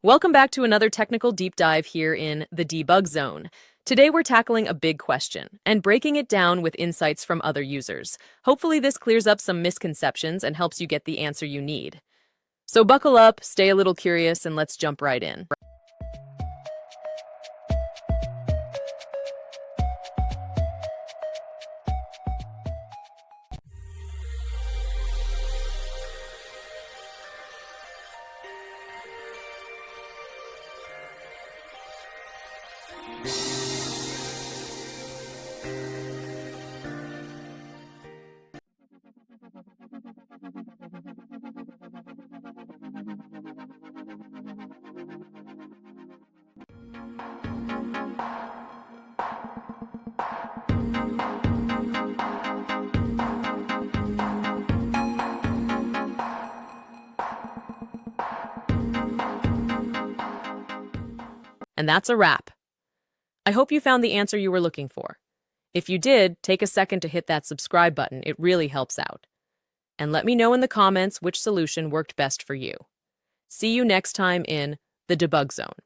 Welcome back to another technical deep dive here in the debug zone. Today we're tackling a big question and breaking it down with insights from other users. Hopefully this clears up some misconceptions and helps you get the answer you need. So buckle up, stay a little curious, and let's jump right in. And that's a wrap. I hope you found the answer you were looking for. If you did, take a second to hit that subscribe button. It really helps out. And let me know in the comments which solution worked best for you. See you next time in the debug zone.